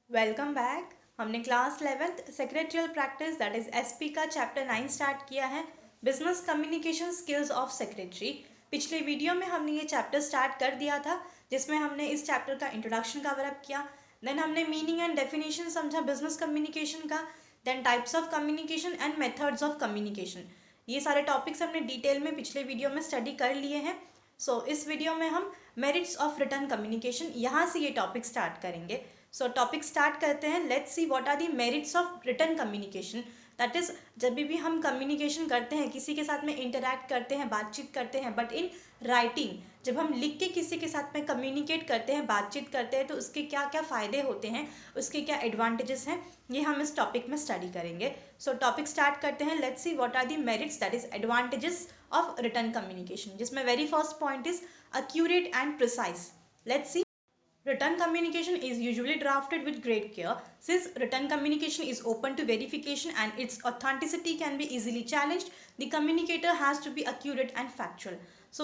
Welcome back. हमने class 11th secretarial practice that is SP का chapter 9 start किया है, business communication skills of secretary. पिछले video में हमने ये चैप्टर स्टार्ट कर दिया था, जिसमें हमने इस चैप्टर का इंट्रोडक्शन कवर अप किया। देन हमने मीनिंग एंड डेफिनेशन समझा बिजनेस कम्युनिकेशन का। Then types of communication and methods of communication, ये सारे टॉपिक्स हमने डिटेल में पिछले वीडियो में स्टडी कर लिए हैं। इस वीडियो में हम मेरिट्स ऑफ रिटर्न कम्युनिकेशन, यहाँ से ये टॉपिक स्टार्ट करेंगे। टॉपिक स्टार्ट करते हैं। Let's see what are the merits of written communication. That is, जब भी हम कम्युनिकेशन करते हैं, किसी के साथ में इंटरैक्ट करते हैं, बातचीत करते हैं, बट इन राइटिंग, जब हम लिख के किसी के साथ में कम्युनिकेट करते हैं, बातचीत करते हैं, तो उसके क्या क्या फ़ायदे होते हैं, उसके क्या एडवांटेजेस हैं, ये हम इस टॉपिक में स्टडी करेंगे। टॉपिक स्टार्ट करते हैं। Let's see what are the merits that is advantages of written communication, जिसमें very first point is accurate and precise. Let's see. Written communication is usually drafted with great care. Since written communication is open to verification and its authenticity can be easily challenged, the communicator has to be accurate and factual.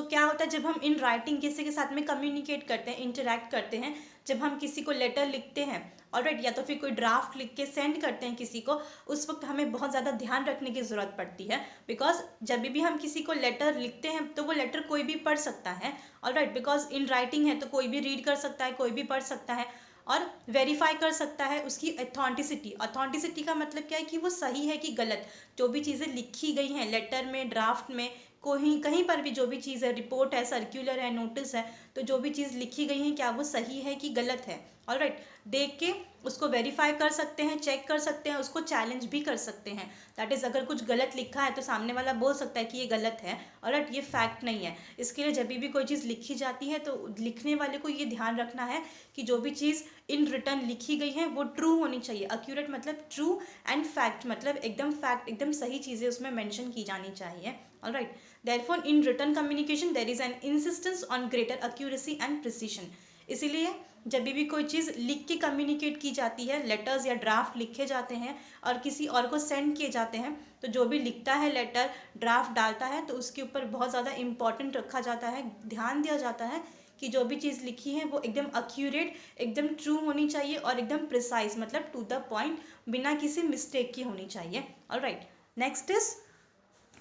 क्या होता है जब हम in writing किसी के साथ में communicate करते हैं, इंटरैक्ट करते हैं, जब हम किसी को लेटर लिखते हैं, ऑलराइट, या तो फिर कोई ड्राफ्ट लिख के सेंड करते हैं किसी को, उस वक्त हमें बहुत ज़्यादा ध्यान रखने की ज़रूरत पड़ती है। बिकॉज जब भी हम किसी को लेटर लिखते हैं तो वो लेटर कोई भी पढ़ सकता है, ऑलराइट, बिकॉज इन राइटिंग है तो कोई भी रीड कर सकता है, कोई भी पढ़ सकता है और वेरीफाई कर सकता है उसकी अथॉन्टिसिटी। अथॉन्टिसिटी का मतलब क्या है कि वो सही है कि गलत। जो भी चीज़ें लिखी गई हैं लेटर में, ड्राफ्ट में, कोई कहीं पर भी जो भी चीज़ है, रिपोर्ट है, सर्क्यूलर है, नोटिस है, तो जो भी चीज़ लिखी गई है क्या वो सही है कि गलत है, ऑलराइट, देख के उसको वेरीफाई कर सकते हैं, चेक कर सकते हैं, उसको चैलेंज भी कर सकते हैं। दैट इज़, अगर कुछ गलत लिखा है तो सामने वाला बोल सकता है कि ये गलत है, ऑलराइट, ये फैक्ट नहीं है। इसके लिए जब भी कोई चीज़ लिखी जाती है तो लिखने वाले को ये ध्यान रखना है कि जो भी चीज़ इन रिटर्न लिखी गई है वो ट्रू होनी चाहिए। एक्यूरेट मतलब ट्रू, एंड फैक्ट मतलब एकदम फैक्ट, एकदम सही चीज़ें उसमें मेंशन की जानी चाहिए, alright. Therefore in written communication there is an insistence on greater accuracy and precision. इसीलिए जब भी कोई चीज़ लिख के कम्युनिकेट की जाती है, लेटर्स या ड्राफ्ट लिखे जाते हैं और किसी और को सेंड किए जाते हैं, तो जो भी लिखता है लेटर, ड्राफ्ट डालता है, तो उसके ऊपर बहुत ज़्यादा इंपॉर्टेंट रखा जाता है, ध्यान दिया जाता है कि जो भी चीज़ लिखी है वो एकदम एक्यूरेट, एकदम ट्रू होनी चाहिए और एकदम प्रिसाइज मतलब टू द पॉइंट, बिना किसी मिस्टेक की होनी चाहिए, alright. Next is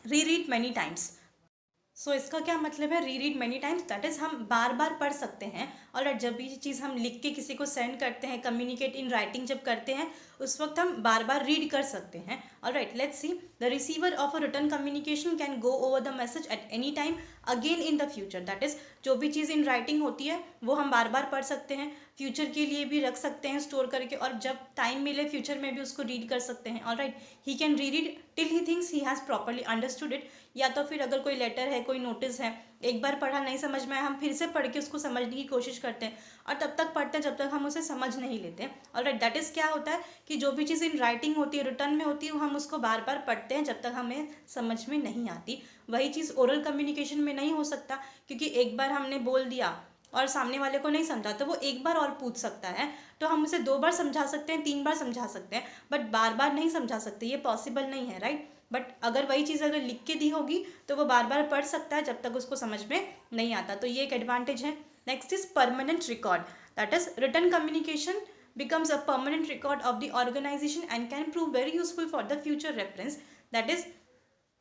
reread many times. इसका क्या मतलब है, reread many times, that is हम बार बार पढ़ सकते हैं। और जब भी चीज़ हम लिख के किसी को सेंड करते हैं, कम्युनिकेट इन राइटिंग जब करते हैं, उस वक्त हम बार बार रीड कर सकते हैं, alright. Let's C, the receiver of a return communication can go over the message at any time again in the future. That is, जो भी चीज़ इन राइटिंग होती है वो हम बार बार पढ़ सकते हैं, फ्यूचर के लिए भी रख सकते हैं स्टोर करके, और जब टाइम मिले फ्यूचर में भी उसको रीड कर सकते हैं, alright. He can read till he thinks he has properly understood it. या तो फिर अगर कोई लेटर है, कोई नोटिस है, एक बार पढ़ा नहीं समझ में आया, हम फिर से पढ़ के उसको समझने की कोशिश करते हैं, और तब तक पढ़ते हैं जब तक हम उसे समझ नहीं लेते, ऑलराइट। दैट इज़ क्या होता है कि जो भी चीज़ इन राइटिंग होती है, रिटर्न में होती है, वो हम उसको बार बार पढ़ते हैं जब तक हमें समझ में नहीं आती। वही चीज़ ओरल कम्युनिकेशन में नहीं हो सकता, क्योंकि एक बार हमने बोल दिया और सामने वाले को नहीं समझा तो वो एक बार और पूछ सकता है, तो हम उसे 2 बार समझा सकते हैं, 3 बार समझा सकते हैं, बट बार बार नहीं समझा सकते, ये पॉसिबल नहीं है, राइट। बट अगर वही चीज़ अगर लिख के दी होगी तो वो बार बार पढ़ सकता है जब तक उसको समझ में नहीं आता, तो ये एक एडवांटेज है। Next is permanent record, that is written communication becomes a permanent record of the organization and can prove very useful for the future reference. That is,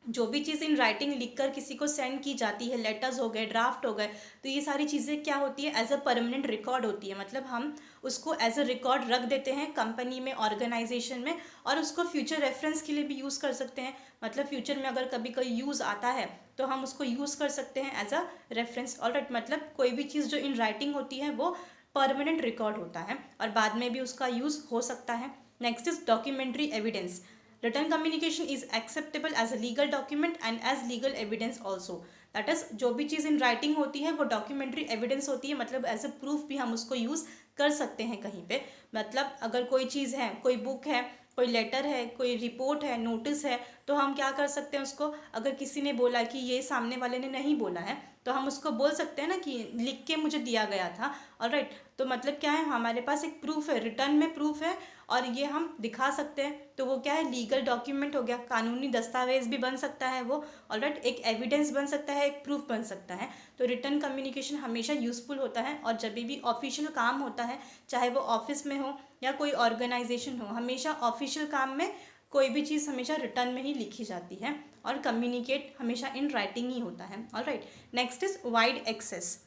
जो भी चीज़ इन राइटिंग लिखकर किसी को सेंड की जाती है, लेटर्स हो गए, ड्राफ्ट हो गए, तो ये सारी चीज़ें क्या होती है, एज अ परमानेंट रिकॉर्ड होती है। मतलब हम उसको एज अ रिकॉर्ड रख देते हैं कंपनी में, ऑर्गेनाइजेशन में, और उसको फ्यूचर रेफरेंस के लिए भी यूज़ कर सकते हैं। मतलब फ्यूचर में अगर कभी कोई यूज़ आता है तो हम उसको यूज़ कर सकते हैं एज अ रेफरेंस, ऑलराइट। मतलब कोई भी चीज़ जो इन राइटिंग होती है वो परमानेंट रिकॉर्ड होता है और बाद में भी उसका यूज़ हो सकता है। Next is documentary evidence. Written communication is acceptable as a legal document and as legal evidence also. That is, जो भी चीज़ इन राइटिंग होती है वो डॉक्यूमेंट्री एविडेंस होती है, मतलब एज अ प्रूफ भी हम उसको यूज़ कर सकते हैं कहीं पे। मतलब अगर कोई चीज़ है, कोई बुक है, कोई लेटर है, कोई रिपोर्ट है, नोटिस है, तो हम क्या कर सकते हैं उसको, अगर किसी ने बोला कि ये सामने वाले ने नहीं बोला है, तो हम उसको बोल सकते हैं ना कि लिख के मुझे दिया गया था। ऑलराइट, तो मतलब क्या है, हमारे पास एक प्रूफ है, रिटर्न में प्रूफ है और ये हम दिखा सकते हैं, तो वो क्या है, लीगल डॉक्यूमेंट हो गया, कानूनी दस्तावेज भी बन सकता है वो। ऑलराइट, एक एविडेंस बन सकता है, एक प्रूफ बन सकता है। तो रिटर्न कम्युनिकेशन हमेशा यूजफुल होता है, और जब भी ऑफिशियल काम होता है, चाहे वो ऑफिस में हो या कोई ऑर्गेनाइजेशन हो, हमेशा ऑफिशियल काम में कोई भी चीज़ हमेशा रिटर्न में ही लिखी जाती है, और कम्युनिकेट हमेशा इन राइटिंग ही होता है। Alright, next is wide access.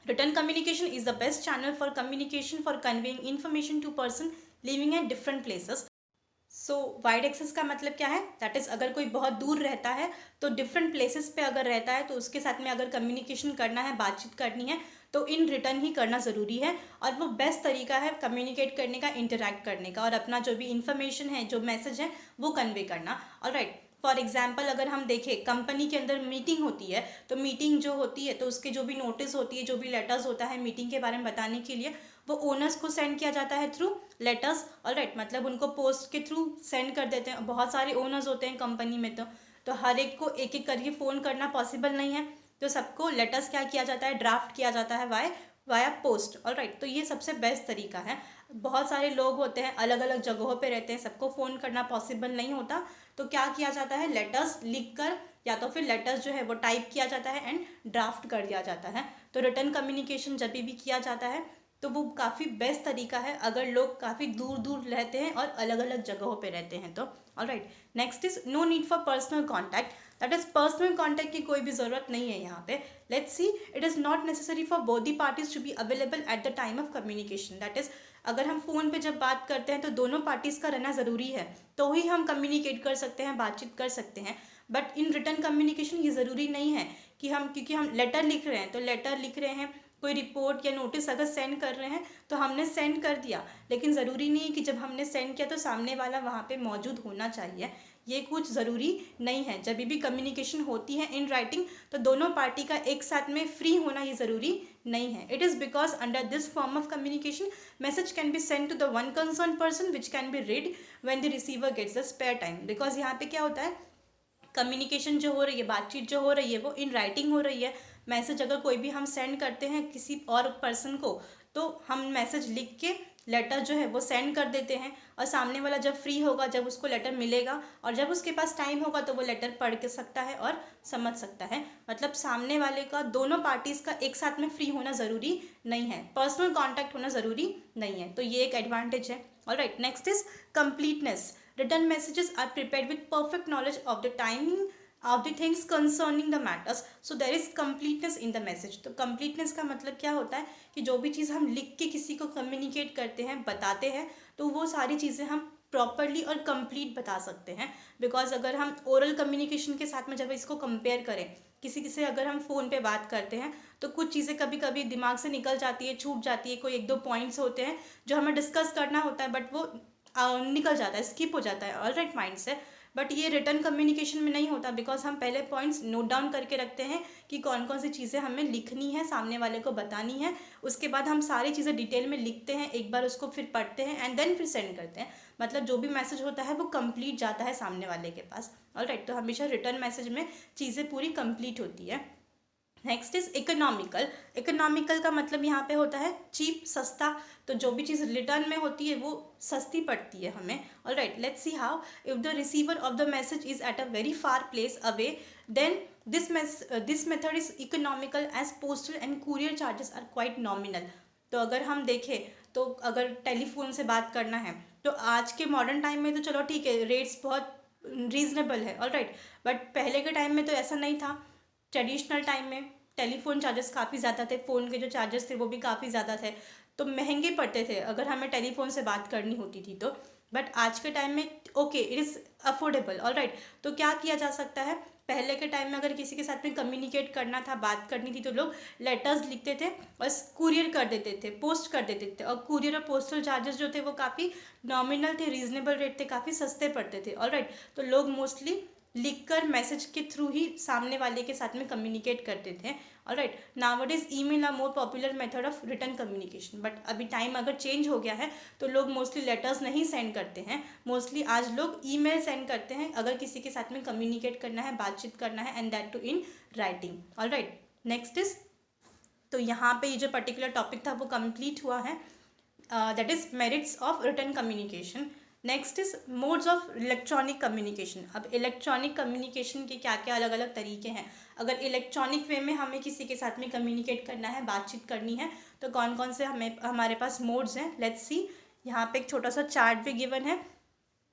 Written communication is the best channel for communication for conveying information to person living at different places. So wide access का मतलब क्या है, दैट इज़ अगर कोई बहुत दूर रहता है तो डिफरेंट प्लेसेस पे अगर रहता है तो उसके साथ में अगर कम्युनिकेशन करना है, बातचीत करनी है, तो इन रिटर्न ही करना ज़रूरी है। और वो बेस्ट तरीका है कम्युनिकेट करने का, इंटरेक्ट करने का, और अपना जो भी इंफॉर्मेशन है, जो मैसेज है, वो कन्वे करना। ऑलराइट, फॉर एग्जाम्पल अगर हम देखें, कंपनी के अंदर मीटिंग होती है, तो मीटिंग जो होती है तो उसके जो भी नोटिस होती है, जो भी लेटर्स होता है मीटिंग के बारे में बताने के लिए, वो ओनर्स को सेंड किया जाता है थ्रू लेटर्स। ऑलराइट, मतलब उनको पोस्ट के थ्रू सेंड कर देते हैं। बहुत सारे ओनर्स होते हैं कंपनी में, तो हर एक को एक एक करके फ़ोन करना पॉसिबल नहीं है, तो सबको लेटर्स क्या किया जाता है, ड्राफ्ट किया जाता है वाया पोस्ट। ऑलराइट, तो ये सबसे बेस्ट तरीका है। बहुत सारे लोग होते हैं, अलग अलग जगहों पे रहते हैं, सबको फ़ोन करना पॉसिबल नहीं होता, तो क्या किया जाता है, लेटर्स लिख कर, या तो फिर लेटर्स जो है वो टाइप किया जाता है एंड ड्राफ्ट कर दिया जाता है। तो रिटर्न कम्युनिकेशन जब भी किया जाता है तो वो काफ़ी बेस्ट तरीका है अगर लोग काफ़ी दूर दूर रहते हैं और अलग अलग जगहों पे रहते हैं तो। Alright, next is no need for personal contact. That is personal contact की कोई भी ज़रूरत नहीं है यहाँ पे। Let's see, it is not necessary for both the parties to be available at the time of communication. That is, अगर हम फ़ोन पे जब बात करते हैं तो दोनों पार्टीज़ का रहना ज़रूरी है, तो ही हम कम्युनिकेट कर सकते हैं, बातचीत कर सकते हैं। बट इन रिटर्न कम्युनिकेशन ये ज़रूरी नहीं है कि हम, क्योंकि हम लेटर लिख रहे हैं तो लेटर लिख रहे हैं, कोई रिपोर्ट या नोटिस अगर सेंड कर रहे हैं तो हमने सेंड कर दिया, लेकिन ज़रूरी नहीं है कि जब हमने सेंड किया तो सामने वाला वहाँ पे मौजूद होना चाहिए। ये कुछ ज़रूरी नहीं है। जब भी कम्युनिकेशन होती है इन राइटिंग, तो दोनों पार्टी का एक साथ में फ्री होना ये ज़रूरी नहीं है। It is because under this form of communication message can be send to the one concern person which can be read when the receiver gets the spare time. Because यहाँ पे क्या होता है, कम्युनिकेशन जो हो रही है, बातचीत जो हो रही है, वो इन राइटिंग हो रही है। मैसेज अगर कोई भी हम सेंड करते हैं किसी और पर्सन को, तो हम मैसेज लिख के लेटर जो है वो सेंड कर देते हैं, और सामने वाला जब फ्री होगा, जब उसको लेटर मिलेगा और जब उसके पास टाइम होगा, तो वो लेटर पढ़ के सकता है और समझ सकता है। मतलब सामने वाले का, दोनों पार्टीज़ का एक साथ में फ्री होना ज़रूरी नहीं है, पर्सनल कॉन्टैक्ट होना ज़रूरी नहीं है, तो ये एक एडवांटेज है। Alright, next is completeness. Written messages are prepared with perfect knowledge of the timing of the things concerning the matters. So there is completeness in the message. तो completeness का मतलब क्या होता है कि जो भी चीज़ हम लिख के किसी को कम्युनिकेट करते हैं, बताते हैं, तो वो सारी चीज़ें हम प्रॉपरली और कंप्लीट बता सकते हैं। बिकॉज अगर हम ओरल कम्युनिकेशन के साथ में जब इसको कंपेयर करें, किसी से अगर हम फ़ोन पे बात करते हैं तो कुछ चीज़ें कभी कभी दिमाग से निकल जाती है, छूट जाती है, कोई एक दो पॉइंट्स होते हैं जो हमें डिस्कस करना होता है, बट वो निकल जाता है, स्किप हो जाता है ऑलराइट माइंड से। बट ये रिटर्न कम्युनिकेशन में नहीं होता, बिकॉज हम पहले पॉइंट्स नोट डाउन करके रखते हैं कि कौन कौन सी चीज़ें हमें लिखनी है, सामने वाले को बतानी है। उसके बाद हम सारी चीज़ें डिटेल में लिखते हैं, एक बार उसको फिर पढ़ते हैं एंड देन फिर सेंड करते हैं। मतलब जो भी मैसेज होता है वो कंप्लीट जाता है सामने वाले के पास। ऑलराइट, तो हमेशा रिटर्न मैसेज में चीज़ें पूरी कंप्लीट होती है। Next is economical. इकोनॉमिकल का मतलब यहाँ पे होता है चीप, सस्ता। तो जो भी चीज़ रिटर्न में होती है वो सस्ती पड़ती है हमें। Alright, let's see how. If the receiver of the message is at a very far place away, then this method is economical as postal and courier charges are quite nominal. तो अगर हम देखें तो अगर टेलीफोन से बात करना है तो आज के मॉडर्न टाइम में तो चलो ठीक है, रेट्स बहुत रीजनेबल है। ऑलराइट, बट पहले के टाइम में तो ऐसा नहीं था। ट्रेडिशनल टाइम में टेलीफोन चार्जेस काफ़ी ज़्यादा थे, फ़ोन के जो चार्जेस थे वो भी काफ़ी ज़्यादा थे, तो महंगे पड़ते थे अगर हमें टेलीफोन से बात करनी होती थी तो। बट आज के टाइम में okay, it is affordable. Alright, तो क्या किया जा सकता है, पहले के टाइम में अगर किसी के साथ में कम्युनिकेट करना था, बात करनी थी, तो लोग लेटर्स लिखते थे और कुरियर कर देते थे, पोस्ट कर देते थे, और कुरियर और पोस्टल चार्जेस जो थे वो काफ़ी नॉमिनल थे, रीजनेबल रेट थे, काफ़ी सस्ते पड़ते थे। ऑलराइट, तो लोग मोस्टली लिखकर मैसेज के थ्रू ही सामने वाले के साथ में कम्युनिकेट करते थे। Alright, nowadays email are more popular method of written communication. But अभी टाइम अगर चेंज हो गया है तो लोग मोस्टली लेटर्स नहीं सेंड करते हैं, मोस्टली आज लोग ईमेल सेंड करते हैं अगर किसी के साथ में कम्युनिकेट करना है, बातचीत करना है, and that too in writing. Alright, next is, तो यहाँ पे ये जो पर्टिकुलर टॉपिक था वो कंप्लीट हुआ है, that is merits of written communication. Next is modes of electronic communication. अब इलेक्ट्रॉनिक कम्युनिकेशन के क्या क्या अलग अलग तरीके हैं। अगर इलेक्ट्रॉनिक वे में हमें किसी के साथ में कम्युनिकेट करना है, बातचीत करनी है, तो कौन कौन से हमारे पास मोड्स हैं, लेट्स सी। यहाँ पे एक छोटा सा चार्ट भी गिवन है,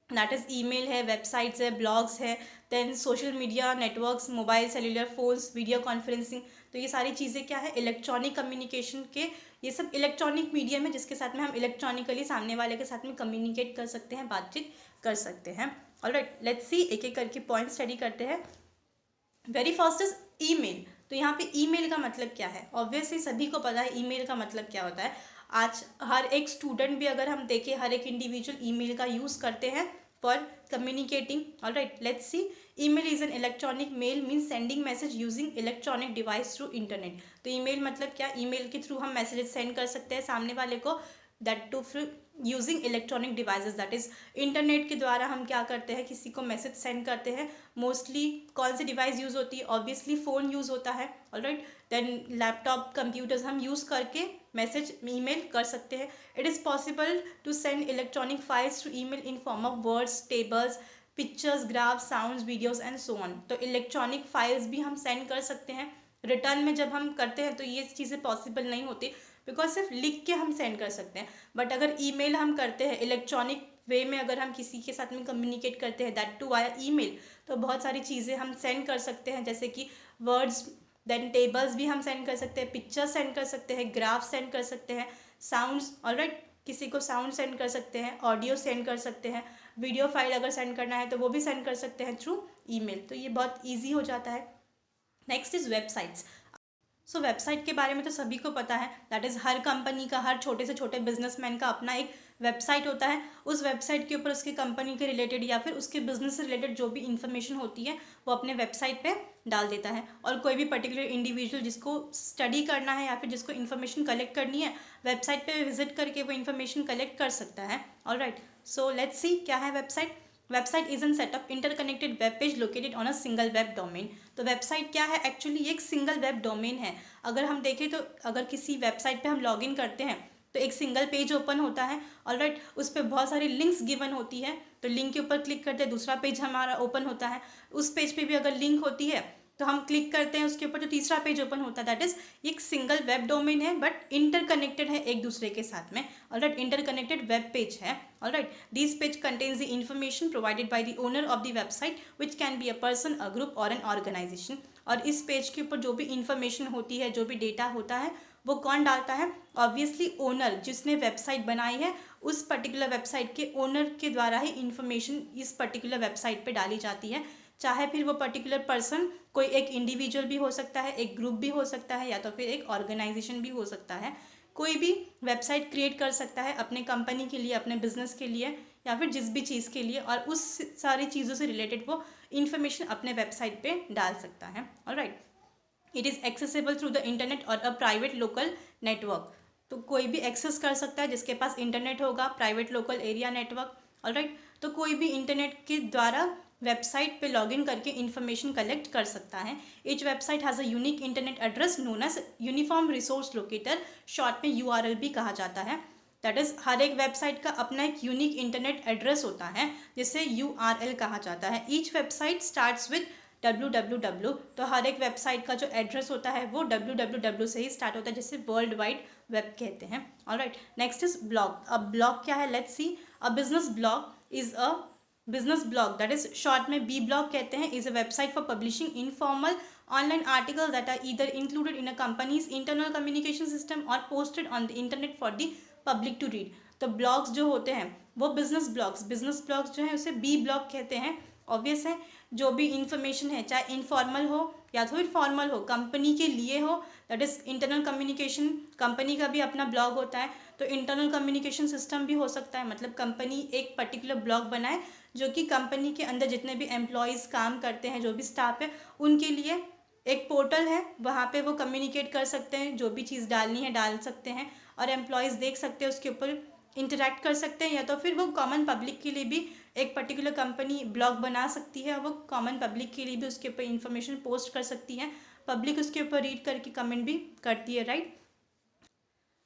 दैट इज़ ईमेल है, वेबसाइट्स है, ब्लॉग्स है, then social media networks, mobile cellular phones, video conferencing. तो ये सारी चीज़ें क्या है, इलेक्ट्रॉनिक कम्युनिकेशन के, ये सब इलेक्ट्रॉनिक मीडियम है जिसके साथ में हम इलेक्ट्रॉनिकली सामने वाले के साथ में कम्युनिकेट कर सकते हैं, बातचीत कर सकते हैं। ऑलराइट, लेट्स सी, एक एक करके पॉइंट स्टडी करते हैं। Very first is email. तो यहाँ पे ईमेल का मतलब क्या है, ऑब्वियसली सभी को पता है ईमेल का मतलब क्या होता है। आज हर एक स्टूडेंट भी अगर हम देखें, हर एक इंडिविजुअल ईमेल का यूज़ करते हैं for communicating. Alright, let's see, email is an electronic mail means sending message using electronic device through internet. तो ईमेल मतलब क्या, ईमेल के थ्रू हम मैसेजेस सेंड कर सकते हैं सामने वाले को, that too through using electronic devices, that is internet के द्वारा हम क्या करते हैं, किसी को मैसेज सेंड करते हैं। मोस्टली कौन सी डिवाइस यूज़ होती है, ऑब्वियसली फ़ोन यूज़ होता है। ऑलराइट, देन लैपटॉप, कंप्यूटर्स हम यूज़ करके मैसेज ईमेल कर सकते हैं। It is possible to send electronic files to email in form of words, tables, pictures, graph, sounds, videos and so on. तो electronic files भी हम सेंड कर सकते हैं। रिटर्न में जब हम करते हैं तो ये चीज़ें पॉसिबल नहीं होती, बिकॉज सिर्फ लिख के हम सेंड कर सकते हैं। बट अगर ईमेल हम करते हैं इलेक्ट्रॉनिक वे में, अगर हम किसी के साथ में कम्युनिकेट करते हैं, दैट टू वाया ईमेल, तो बहुत सारी चीज़ें हम सेंड कर सकते हैं, जैसे कि वर्ड्स, देन टेबल्स भी हम सेंड कर सकते हैं, पिक्चर्स सेंड कर सकते हैं, ग्राफ सेंड कर सकते हैं, साउंड्स, ऑलराइट, किसी को साउंड सेंड कर सकते हैं, ऑडियो सेंड कर सकते हैं, वीडियो फाइल अगर सेंड करना है तो वो भी सेंड कर सकते हैं थ्रू ईमेल। तो ये बहुत ईजी हो जाता है। Next is websites. So website के बारे में तो सभी को पता है, दैट इज़ हर कंपनी का, हर छोटे से छोटे बिजनेसमैन का अपना एक वेबसाइट होता है। उस वेबसाइट के ऊपर उसकी कंपनी के रिलेटेड या फिर उसके बिजनेस से रिलेटेड जो भी इंफॉर्मेशन होती है वो अपने वेबसाइट पे डाल देता है। और कोई भी पर्टिकुलर इंडिविजुअल जिसको स्टडी करना है या फिर जिसको इन्फॉर्मेशन कलेक्ट करनी है, वेबसाइट पे विजिट करके वो इन्फॉर्मेशन कलेक्ट कर सकता है। ऑलराइट, सो लेट्स सी क्या है website. Website is an set of interconnected web page located on a single web domain. तो वेबसाइट क्या है, एक्चुअली ये एक सिंगल वेब डोमेन है। अगर हम देखें तो अगर किसी वेबसाइट पे हम लॉगिन करते हैं तो एक सिंगल पेज ओपन होता है। ऑलराइट, उस पर बहुत सारी लिंक्स गिवन होती है, तो लिंक के ऊपर क्लिक करते हैं, दूसरा पेज हमारा ओपन होता है। उस पेज पे भी अगर लिंक होती है तो हम क्लिक करते हैं उसके ऊपर, जो तीसरा पेज ओपन होता है। दैट इज एक सिंगल वेब डोमेन है बट इंटरकनेक्टेड है एक दूसरे के साथ में। ऑलराइट, इंटरकनेक्टेड वेब पेज है। Alright, this page contains the information provided by the owner of the website which can be a person, a group और एन ऑर्गेनाइजेशन। और इस पेज के ऊपर जो भी इंफॉर्मेशन होती है, जो भी डेटा होता है, वो कौन डालता है, ऑब्वियसली ओनर, जिसने वेबसाइट बनाई है उस पर्टिकुलर वेबसाइट के ओनर के द्वारा ही इंफॉर्मेशन इस पर्टिकुलर वेबसाइट पे डाली जाती है। चाहे फिर वो पर्टिकुलर पर्सन कोई एक इंडिविजुअल भी हो सकता है, एक ग्रुप भी हो सकता है, या तो फिर एक ऑर्गेनाइजेशन भी हो सकता है। कोई भी वेबसाइट क्रिएट कर सकता है अपने कंपनी के लिए, अपने बिजनेस के लिए, या फिर जिस भी चीज़ के लिए, और उस सारी चीज़ों से रिलेटेड वो इंफॉर्मेशन अपने वेबसाइट पे डाल सकता है। Alright, it is accessible through the internet और अ प्राइवेट लोकल नेटवर्क। तो कोई भी एक्सेस कर सकता है जिसके पास इंटरनेट होगा, private local area network. Alright, तो कोई भी इंटरनेट के द्वारा वेबसाइट पे लॉगिन करके इंफॉर्मेशन कलेक्ट कर सकता है। Each website has a unique internet address known as uniform resource locator, short में URL भी कहा जाता है। दैट इज़ हर एक वेबसाइट का अपना एक यूनिक इंटरनेट एड्रेस होता है जिसे URL कहा जाता है। Each website starts with www। तो हर एक वेबसाइट का जो एड्रेस होता है वो www से ही स्टार्ट होता है, जिसे वर्ल्ड वाइड वेब कहते हैं। Alright, next is blog. अब ब्लॉग क्या है, let's see. A business blog is a business blog, that is short में B ब्लॉग कहते हैं, is a website for publishing informal online article that are either included in a company's internal communication system or posted on the internet for the public to read. तो blogs जो होते हैं वो business blogs जो है उसे B blog कहते हैं। ऑब्वियस है, जो भी इंफॉर्मेशन है, चाहे इनफॉर्मल हो या तो फिर फॉर्मल हो, कंपनी के लिए हो, that is internal communication. Company का भी अपना ब्लॉग होता है, तो इंटरनल कम्युनिकेशन सिस्टम भी हो सकता है, मतलब कंपनी एक पर्टिकुलर ब्लॉग बनाए जो कि कंपनी के अंदर जितने भी एम्प्लॉयज़ काम करते हैं, जो भी स्टाफ है, उनके लिए एक पोर्टल है, वहाँ पे वो कम्युनिकेट कर सकते हैं, जो भी चीज़ डालनी है डाल सकते हैं, और एम्प्लॉयज़ देख सकते हैं, उसके ऊपर इंटरेक्ट कर सकते हैं। या तो फिर वो कॉमन पब्लिक के लिए भी एक पर्टिकुलर कंपनी ब्लॉग बना सकती है, वो कॉमन पब्लिक के लिए भी उसके ऊपर इंफॉर्मेशन पोस्ट कर सकती है। पब्लिक उसके ऊपर रीड करके कमेंट भी करती है, राइट।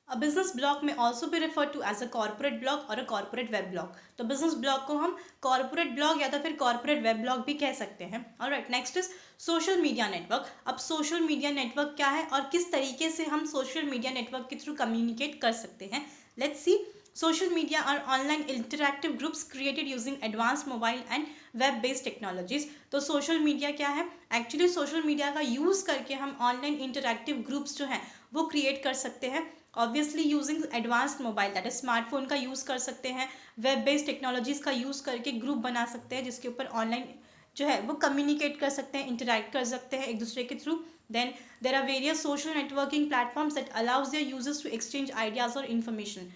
अ बिजनेस ब्लॉग में ऑल्सो भी refer to as a corporate blog और अ कॉर्पोरेट वेब ब्लॉग। तो बिजनेस ब्लॉग को हम कॉर्पोरेट ब्लॉग या तो फिर कॉर्पोरेट वेब ब्लॉग भी कह सकते हैं। Alright, next is social media network. अब सोशल मीडिया नेटवर्क क्या है और किस तरीके से हम सोशल मीडिया नेटवर्क के थ्रू कम्युनिकेट कर सकते हैं, let's C. Social media are online interactive groups created using advanced mobile and web based technologies। तो सोशल मीडिया क्या है? एक्चुअली सोशल मीडिया का यूज़ करके हम ऑनलाइन इंटरैक्टिव ग्रुप्स जो हैं वो क्रिएट कर सकते हैं। Obviously using advanced mobile, that is smartphone का यूज़ कर सकते हैं, वेब बेस्ड टेक्नोलॉजीज़ का यूज़ करके ग्रुप बना सकते हैं जिसके ऊपर ऑनलाइन जो है वो कम्युनिकेट कर सकते हैं, इंटरैक्ट कर सकते हैं एक दूसरे के through. Then there are various social networking platforms that allows their users to exchange ideas और इन्फॉर्मेशन।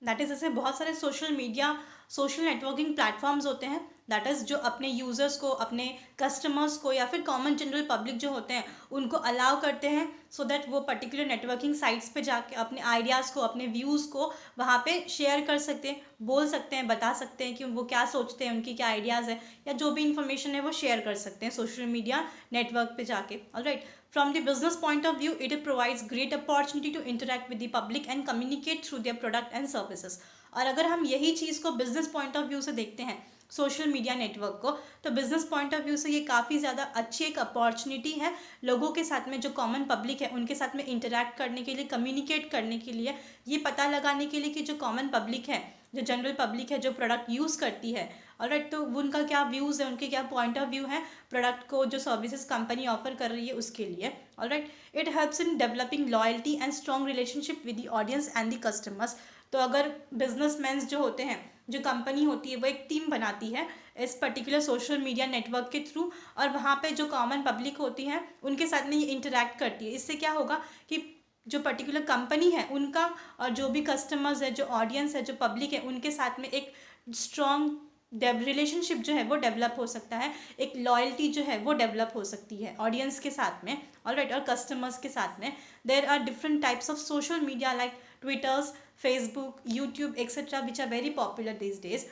दैट इज़ ऐसे बहुत सारे सोशल नेटवर्किंग प्लेटफॉर्म्स होते हैं, दैट इज़ जो अपने यूज़र्स को, अपने कस्टमर्स को या फिर कॉमन जनरल पब्लिक जो होते हैं उनको अलाउ करते हैं सो दैट वो पर्टिकुलर नेटवर्किंग साइट्स पे जाके अपने आइडियाज़ को, अपने व्यूज़ को वहाँ पे शेयर कर सकते हैं, बोल सकते हैं, बता सकते हैं कि वो क्या सोचते हैं, उनकी क्या आइडियाज़ है, या जो भी इंफॉर्मेशन है वो शेयर कर सकते हैं सोशल मीडिया नेटवर्क पे जाके। Alright, from the business point of view, it provides great opportunity to interact with the public and communicate through their product and services। और अगर हम यही चीज़ को बिजनेस पॉइंट ऑफ व्यू से देखते हैं सोशल मीडिया नेटवर्क को, तो बिजनेस पॉइंट ऑफ व्यू से ये काफ़ी ज़्यादा अच्छी एक अपॉर्चुनिटी है लोगों के साथ में, जो कॉमन पब्लिक है उनके साथ में इंटरैक्ट करने के लिए, कम्युनिकेट करने के लिए, ये पता लगाने के लिए कि जो कॉमन पब्लिक है, जो जनरल पब्लिक है, जो प्रोडक्ट यूज़ करती है, ऑलराइट, तो उनका क्या व्यूज़ है, उनके क्या पॉइंट ऑफ व्यू है प्रोडक्ट को, जो सर्विसेज कंपनी ऑफर कर रही है उसके लिए। Alright, it helps in developing loyalty and strong relationship with the audience and the customers. तो अगर बिजनेसमैन जो होते हैं, जो कंपनी होती है, वो एक टीम बनाती है इस पर्टिकुलर सोशल मीडिया नेटवर्क के थ्रू, और वहाँ पे जो कॉमन पब्लिक होती है उनके साथ में ये इंटरैक्ट करती है। इससे क्या होगा कि जो पर्टिकुलर कंपनी है उनका और जो भी कस्टमर्स है, जो ऑडियंस है, जो पब्लिक है, उनके साथ में एक स्ट्रॉन्ग रिलेशनशिप जो है वो डेवलप हो सकता है, एक लॉयल्टी जो है वो डेवलप हो सकती है ऑडियंस के साथ में, ऑलराइट, और कस्टमर्स के साथ में। There are different types of social media like twitters, Facebook, YouTube etcetera which are very popular this days.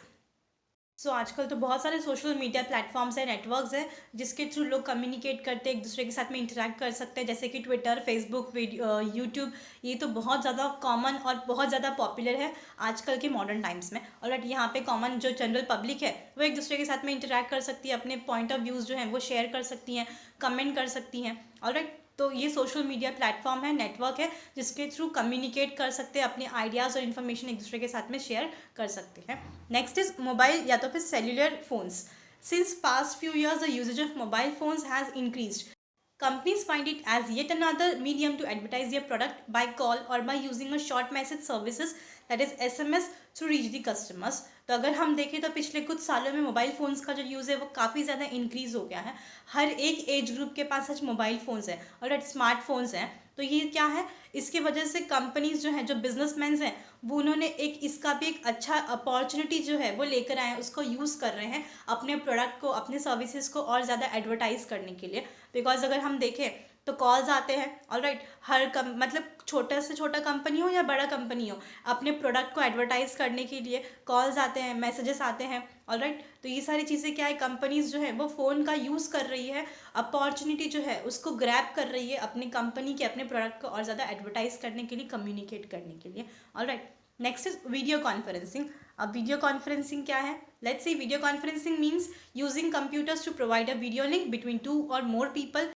So आजकल तो बहुत सारे सोशल मीडिया प्लेटफॉर्म्स हैं, नेटवर्क्स हैं, जिसके थ्रू लोग कम्युनिकेट करते हैं, एक दूसरे के साथ में इंटरैक्ट कर सकते हैं, जैसे कि ट्विटर, फेसबुक, यूट्यूब। ये तो बहुत ज़्यादा कॉमन और बहुत ज़्यादा पॉपुलर है आजकल के मॉडर्न टाइम्स में। और यहाँ पे कॉमन जो जनरल पब्लिक है वो एक दूसरे के साथ में इंटरैक्ट कर सकती है, अपने पॉइंट ऑफ व्यूज़ जो हैं वो शेयर कर सकती हैं, कमेंट कर सकती हैं। ऑलराइट, तो ये सोशल मीडिया प्लेटफॉर्म है, नेटवर्क है, जिसके थ्रू कम्युनिकेट कर सकते हैं, अपने आइडियाज़ और इन्फॉर्मेशन एक दूसरे के साथ में शेयर कर सकते हैं। नेक्स्ट इज मोबाइल या तो फिर cellular phones. Since past few years the usages of mobile phones has increased. Companies find it as yet another medium to advertise their product by call or by using a short message services, that is SMS, to reach the customers। तो अगर हम देखें तो पिछले कुछ सालों में mobile phones का जो यूज़ है वो काफ़ी ज़्यादा इंक्रीज़ हो गया है। हर एक एज ग्रुप के पास आज मोबाइल फ़ोन्स हैं और स्मार्टफोन्स हैं। तो ये क्या है, इसकी वजह से कंपनीज जो हैं, जो बिजनेसमैन हैं, वो उन्होंने एक इसका भी एक अच्छा अपॉर्चुनिटी जो है वो लेकर आए हैं, उसको यूज़ कर रहे हैं अपने प्रोडक्ट को, अपने सर्विसेज को और ज़्यादा एडवर्टाइज़ करने के लिए। बिकॉज अगर हम देखें तो कॉल्स आते हैं, ऑलराइट, हर मतलब छोटा से छोटा कंपनी हो या बड़ा कंपनी हो, अपने प्रोडक्ट को एडवर्टाइज़ करने के लिए कॉल्स आते हैं, मैसेजेस आते हैं, ऑलराइट। तो ये सारी चीज़ें क्या है, कंपनीज जो है वो फ़ोन का यूज़ कर रही है, अपॉर्चुनिटी जो है उसको ग्रैब कर रही है अपनी कंपनी के, अपने प्रोडक्ट को और ज़्यादा एडवर्टाइज़ करने के लिए, कम्युनिकेट करने के लिए। Alright, next is video conferencing. अब वीडियो कॉन्फ्रेंसिंग क्या है, let's see. Video conferencing means using computers to provide a video link between two or more people.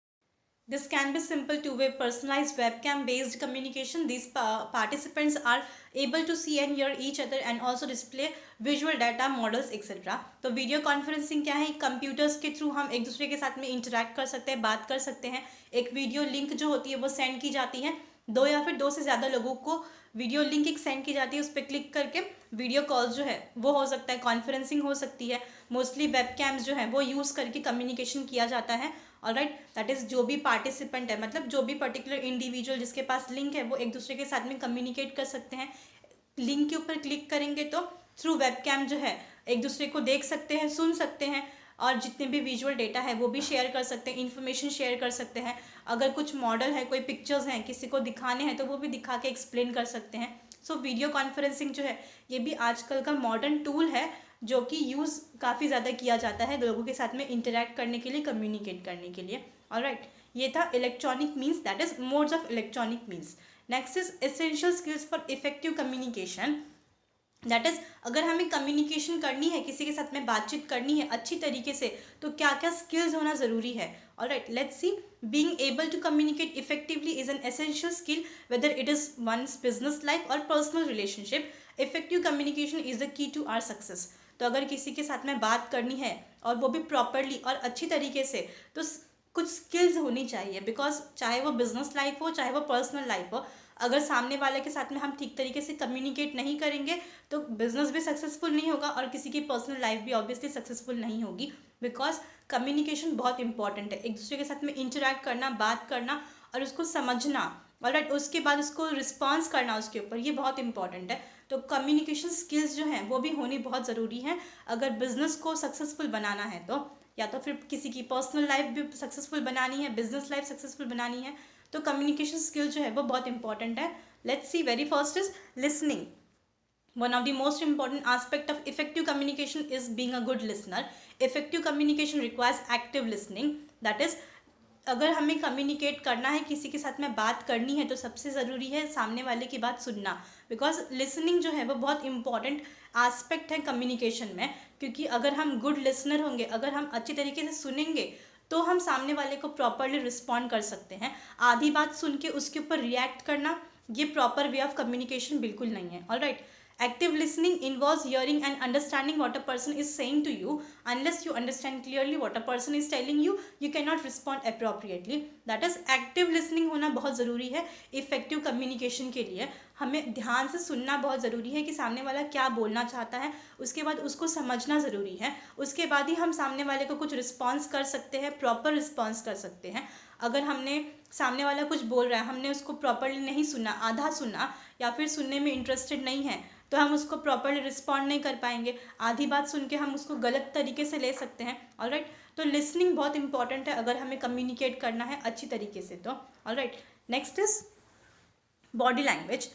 This can be simple two-way personalized webcam-based communication. These participants are able to see and hear each other and also display visual data, models, etc. तो video conferencing क्या है, computers के through हम एक दूसरे के साथ में इंटरैक्ट कर सकते हैं, बात कर सकते हैं। एक वीडियो लिंक जो होती है वो सेंड की जाती है, दो या फिर दो से ज़्यादा लोगों को वीडियो लिंक एक सेंड की जाती है, उस पर क्लिक करके वीडियो कॉल्स जो है वो हो सकता है, कॉन्फ्रेंसिंग हो सकती है। मोस्टली वेब कैम्स जो है वो यूज़ करके कम्युनिकेशन किया जाता है, ऑलराइट। दैट इज़ जो भी पार्टिसिपेंट है, मतलब जो भी पर्टिकुलर इंडिविजुअल जिसके पास लिंक है, वो एक दूसरे के साथ में कम्युनिकेट कर सकते हैं। लिंक के ऊपर क्लिक करेंगे तो थ्रू वेबकैम जो है एक दूसरे को देख सकते हैं, सुन सकते हैं, और जितने भी विजुअल डेटा है वो भी शेयर कर सकते हैं, इन्फॉर्मेशन शेयर कर सकते हैं। अगर कुछ मॉडल है, कोई पिक्चर्स हैं, किसी को दिखाने हैं तो वो भी दिखा के एक्सप्लेन कर सकते हैं। सो वीडियो कॉन्फ्रेंसिंग जो है ये भी आजकल का मॉडर्न टूल है जो कि यूज़ काफ़ी ज़्यादा किया जाता है लोगों के साथ में इंटरैक्ट करने के लिए, कम्युनिकेट करने के लिए, ऑलराइट। ये था electronic means, that is modes of electronic means. Next is essential skills for effective communication, that is अगर हमें कम्युनिकेशन करनी है, किसी के साथ में बातचीत करनी है अच्छी तरीके से, तो क्या क्या स्किल्स होना ज़रूरी है। Alright, let's see. Being able to communicate effectively is an essential skill whether it is one's business life or personal relationship. Effective communication is the key to our success. तो अगर किसी के साथ में बात करनी है और वो भी प्रॉपरली और अच्छी तरीके से, तो कुछ स्किल्स होनी चाहिए, बिकॉज चाहे वो बिजनेस लाइफ हो चाहे वो पर्सनल लाइफ हो, अगर सामने वाले के साथ में हम ठीक तरीके से कम्युनिकेट नहीं करेंगे तो बिजनेस भी सक्सेसफुल नहीं होगा और किसी की पर्सनल लाइफ भी ऑब्वियसली सक्सेसफुल नहीं होगी। बिकॉज कम्युनिकेशन बहुत इंपॉर्टेंट है, एक दूसरे के साथ में इंटरेक्ट करना, बात करना और उसको समझना, ऑलराइट, उसके बाद उसको रिस्पॉन्स करना उसके ऊपर, ये बहुत इंपॉर्टेंट है। तो कम्युनिकेशन स्किल्स जो हैं वो भी होनी बहुत ज़रूरी है अगर बिजनेस को सक्सेसफुल बनाना है तो, या तो फिर किसी की पर्सनल लाइफ भी सक्सेसफुल बनानी है, बिजनेस लाइफ सक्सेसफुल बनानी है, तो कम्युनिकेशन स्किल जो है वो बहुत इंपॉर्टेंट है। Let's C, very first is listening. One of the most important aspect of effective communication is being a good listener. Effective communication requires active listening. That is, अगर हमें कम्युनिकेट करना है, किसी के साथ में बात करनी है, तो सबसे ज़रूरी है सामने वाले की बात सुनना, बिकॉज लिसनिंग जो है वो बहुत इंपॉर्टेंट एस्पेक्ट है कम्युनिकेशन में। क्योंकि अगर हम गुड लिसनर होंगे, अगर हम अच्छी तरीके से सुनेंगे, तो हम सामने वाले को प्रॉपरली रिस्पॉन्ड कर सकते हैं। आधी बात सुन के उसके ऊपर रिएक्ट करना, ये प्रॉपर वे ऑफ कम्युनिकेशन बिल्कुल नहीं है। Alright, active listening involves hearing and understanding what a person is saying to you. Unless you understand clearly what a person is telling you, you cannot respond appropriately. That is, active listening होना बहुत ज़रूरी है effective communication के लिए। हमें ध्यान से सुनना बहुत ज़रूरी है कि सामने वाला क्या बोलना चाहता है, उसके बाद उसको समझना ज़रूरी है, उसके बाद ही हम सामने वाले को कुछ रिस्पॉन्स कर सकते हैं, प्रॉपर रिस्पॉन्स कर सकते हैं। अगर हमने सामने वाला कुछ बोल रहा है, हमने उसको प्रॉपरली नहीं सुना, आधा सुना, या फिर सुनने में इंटरेस्टेड नहीं है, तो हम उसको प्रॉपरली रिस्पॉन्ड नहीं कर पाएंगे। आधी बात सुन के हम उसको गलत तरीके से ले सकते हैं। ऑलराइट, तो लिसनिंग बहुत इंपॉर्टेंट है अगर हमें कम्युनिकेट करना है अच्छी तरीके से तो। Alright, next is body language.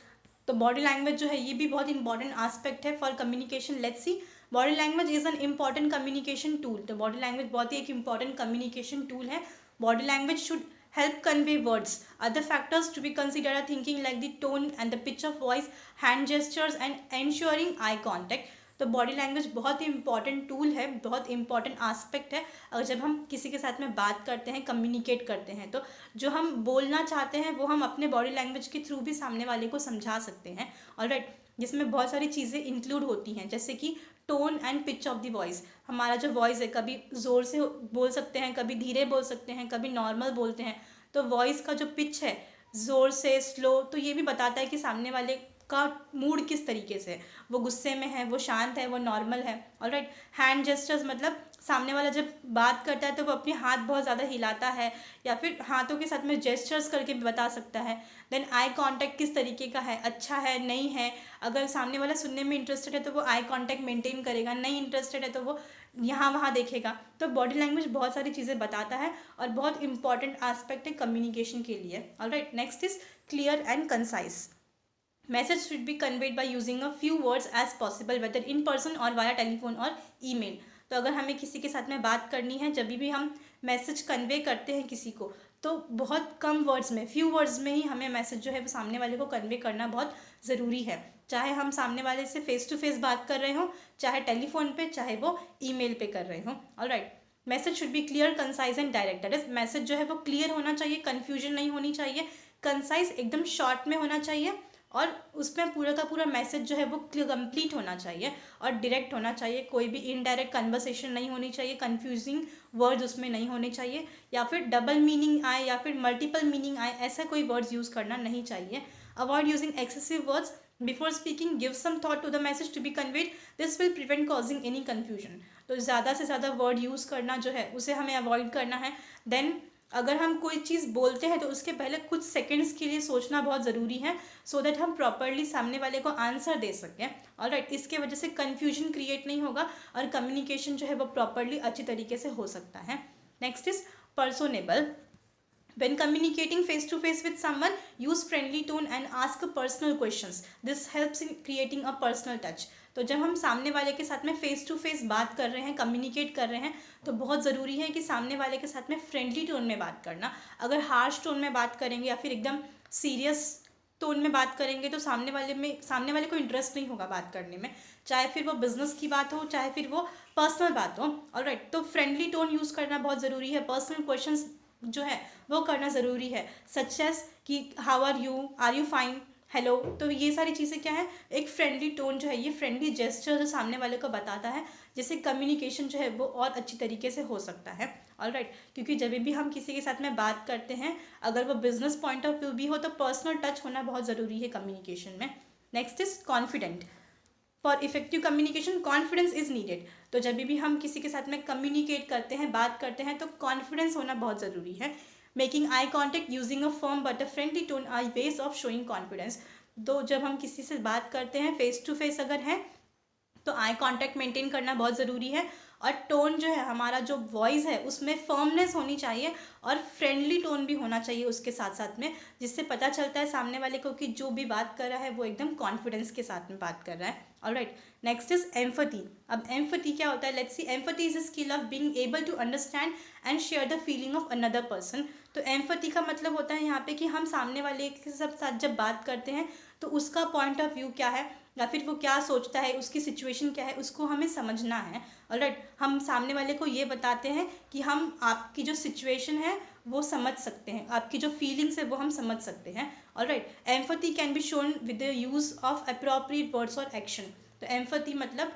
तो बॉडी लैंग्वेज जो है ये भी बहुत इंपॉर्टेंट एस्पेक्ट है for communication. Let's see, body language is an important communication tool. तो बॉडी लैंग्वेज बहुत ही एक इंपॉर्टेंट कम्युनिकेशन टूल है। Body language should help convey words. Other factors to be considered are thinking like the tone and the pitch of voice, hand gestures and ensuring eye contact. तो body language बहुत ही important tool है, बहुत important aspect है। अगर जब हम किसी के साथ में बात करते हैं, कम्युनिकेट करते हैं, तो जो हम बोलना चाहते हैं वो हम अपने बॉडी लैंग्वेज के थ्रू भी सामने वाले को समझा सकते हैं। ऑलराइट, जिसमें बहुत सारी चीज़ें इंक्लूड होती हैं, जैसे कि tone and pitch of the voice. हमारा जो वॉइस है, कभी ज़ोर से बोल सकते हैं, कभी धीरे बोल सकते हैं, कभी नॉर्मल बोलते हैं। तो वॉइस का जो पिच है, ज़ोर से, स्लो, तो ये भी बताता है कि सामने वाले का मूड किस तरीके से, वो गुस्से में है, वो शांत है, वो नॉर्मल है। ऑलराइट, हैंड जेस्चर्स मतलब सामने वाला जब बात करता है तो वो अपने हाथ बहुत ज़्यादा हिलाता है, या फिर हाथों के साथ में जेस्चर्स करके भी बता सकता है। देन आई कांटेक्ट किस तरीके का है, अच्छा है, नहीं है। अगर सामने वाला सुनने में इंटरेस्टेड है तो वो आई कांटेक्ट मेंटेन करेगा, नहीं इंटरेस्टेड है तो वो यहाँ वहाँ देखेगा। तो बॉडी लैंग्वेज बहुत सारी चीज़ें बताता है और बहुत इंपॉर्टेंट एस्पेक्ट है कम्युनिकेशन के लिए। Alright, next is clear and concise. Message should be conveyed by using a few words as possible, whether in person or via telephone or email. तो अगर हमें किसी के साथ में बात करनी है, जब भी हम मैसेज कन्वे करते हैं किसी को, तो बहुत कम वर्ड्स में, फ्यू वर्ड्स में ही हमें मैसेज जो है वो सामने वाले को कन्वे करना बहुत ज़रूरी है। चाहे हम सामने वाले से फेस टू फेस बात कर रहे हों, चाहे टेलीफोन पे, चाहे वो ईमेल पे कर रहे हों। Alright, message should be clear, concise and direct. That is, message जो है वो क्लियर होना चाहिए, कन्फ्यूजन नहीं होनी चाहिए, कंसाइज एकदम शॉर्ट में होना चाहिए, और उसमें पूरा का पूरा मैसेज जो है वो कंप्लीट होना चाहिए और डायरेक्ट होना चाहिए। कोई भी इनडायरेक्ट कन्वर्सेशन नहीं होनी चाहिए, कंफ्यूजिंग वर्ड्स उसमें नहीं होने चाहिए, या फिर डबल मीनिंग आए या फिर मल्टीपल मीनिंग आए, ऐसा कोई वर्ड्स यूज़ करना नहीं चाहिए। Avoid using excessive words before speaking, give some thought to the message to be conveyed, this will prevent causing any confusion. तो ज़्यादा से ज़्यादा वर्ड यूज़ करना जो है उसे हमें अवॉइड करना है। देन अगर हम कोई चीज़ बोलते हैं तो उसके पहले कुछ सेकंड्स के लिए सोचना बहुत ज़रूरी है, सो दैट हम प्रॉपरली सामने वाले को आंसर दे सकें। ऑलराइट, इसके वजह से कन्फ्यूजन क्रिएट नहीं होगा और कम्युनिकेशन जो है वो प्रॉपरली अच्छी तरीके से हो सकता है। Next is personable. When communicating face to face with someone, use friendly tone and ask personal questions. This helps in creating a personal touch. तो जब हम सामने वाले के साथ में फेस टू फेस बात कर रहे हैं, कम्युनिकेट कर रहे हैं, तो बहुत ज़रूरी है कि सामने वाले के साथ में फ्रेंडली टोन में बात करना. अगर हार्श टोन में बात करेंगे या फिर एकदम सीरियस टोन में बात करेंगे तो सामने वाले को इंटरेस्ट नहीं होगा बात करने में, चाहे फिर वो बिजनेस की बात हो, चाहे फिर वो पर्सनल बात हो. ऑलराइट, तो फ्रेंडली टोन यूज़ करना बहुत ज़रूरी है. पर्सनल क्वेश्चंस जो है वो करना ज़रूरी है, सच एज कि how are you fine, hello. तो ये सारी चीज़ें क्या है, एक फ्रेंडली टोन जो है, ये फ्रेंडली जेस्चर जो सामने वाले को बताता है, जिससे कम्युनिकेशन जो है वो और अच्छी तरीके से हो सकता है. ऑलराइट, क्योंकि जब भी हम किसी के साथ में बात करते हैं, अगर वो बिजनेस पॉइंट ऑफ व्यू भी हो, तो पर्सनल टच होना बहुत ज़रूरी है कम्युनिकेशन में. Next is confident. For effective communication confidence is needed. तो जब भी हम किसी के साथ में कम्युनिकेट करते हैं, बात करते हैं, तो कॉन्फिडेंस होना बहुत ज़रूरी है. Making eye contact using a firm but a friendly tone are ways of showing confidence. तो जब हम किसी से बात करते हैं फेस टू फेस अगर है, तो आई कांटेक्ट मेंटेन करना बहुत ज़रूरी है. और टोन जो है, हमारा जो वॉइस है उसमें फर्मनेस होनी चाहिए और फ्रेंडली टोन भी होना चाहिए उसके साथ साथ में, जिससे पता चलता है सामने वाले को कि जो भी बात कर रहा है वो एकदम कॉन्फिडेंस के साथ में बात कर रहा है. Alright, next is empathy. अब एम्पैथी क्या होता है, let's see. Empathy is a skill of being able to understand and share the feeling of another person. तो एम्पैथी का मतलब होता है यहाँ पे कि हम सामने वाले के साथ जब बात करते हैं तो उसका पॉइंट ऑफ व्यू क्या है, या फिर वो क्या सोचता है, उसकी सिचुएशन क्या है, उसको हमें समझना है. ऑलराइट, हम सामने वाले को ये बताते हैं कि हम आपकी जो सिचुएशन है वो समझ सकते हैं, आपकी जो फीलिंग्स है वो हम समझ सकते हैं. Alright, empathy can be shown with the use of appropriate words और एक्शन. तो एम्पैथी मतलब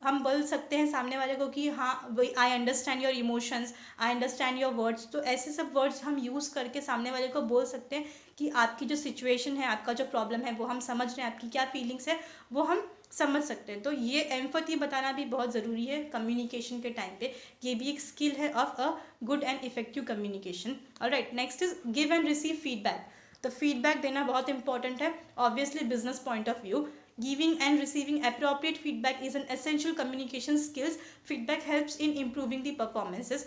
हम बोल सकते हैं सामने वाले को कि हाँ वही, I understand your emotions, I understand your words. तो ऐसे सब वर्ड्स हम यूज़ करके सामने वाले को बोल सकते हैं कि आपकी जो सिचुएशन है, आपका जो प्रॉब्लम है वो हम समझ रहे हैं, आपकी क्या फीलिंग्स है वो हम समझ सकते हैं. तो ये एम्पैथी बताना भी बहुत ज़रूरी है कम्युनिकेशन के टाइम पे. ये भी एक स्किल है of a good and effective communication. Alright, next is give and receive feedback. तो फीडबैक देना बहुत इंपॉर्टेंट है, obviously business point of view. Giving and receiving appropriate feedback is an essential communication skills. Feedback helps in improving the performances.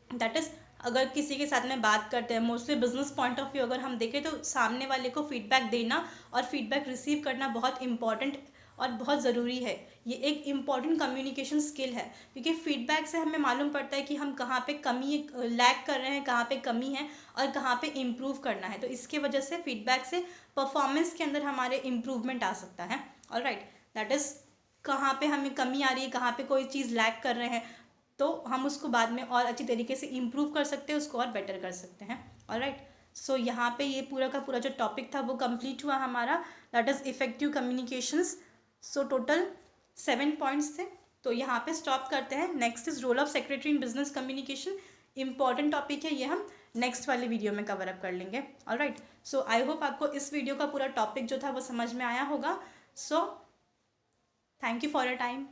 That is, अगर किसी के साथ में बात करते हैं, mostly business point of view अगर हम देखें, तो सामने वाले को फीडबैक देना और फीडबैक रिसीव करना बहुत इंपॉर्टेंट और बहुत ज़रूरी है. ये एक इम्पॉर्टेंट कम्युनिकेशन स्किल है, क्योंकि फीडबैक से हमें मालूम पड़ता है कि हम कहाँ पे कमी लैग कर रहे हैं, कहाँ पे कमी है और कहाँ पे इम्प्रूव करना है. तो इसके वजह से फीडबैक से परफॉर्मेंस के अंदर हमारे इम्प्रूवमेंट आ सकता है. ऑलराइट, दैट इज़ कहाँ पे हमें कमी आ रही है, कहाँ पे कोई चीज़ लैग कर रहे हैं, तो हम उसको बाद में और अच्छी तरीके से इम्प्रूव कर सकते हैं, उसको और बेटर कर सकते हैं. ऑलराइट, सो यहाँ पे ये पूरा का पूरा जो टॉपिक था वो कंप्लीट हुआ हमारा, that is effective communications. So total 7 points थे, तो यहाँ पे स्टॉप करते हैं. Next is role of secretary in business communication. Important topic है ये, हम नेक्स्ट वाले वीडियो में कवर अप कर लेंगे. ऑलराइट, सो आई होप आपको इस वीडियो का पूरा टॉपिक जो था वो समझ में आया होगा. So thank you for your time.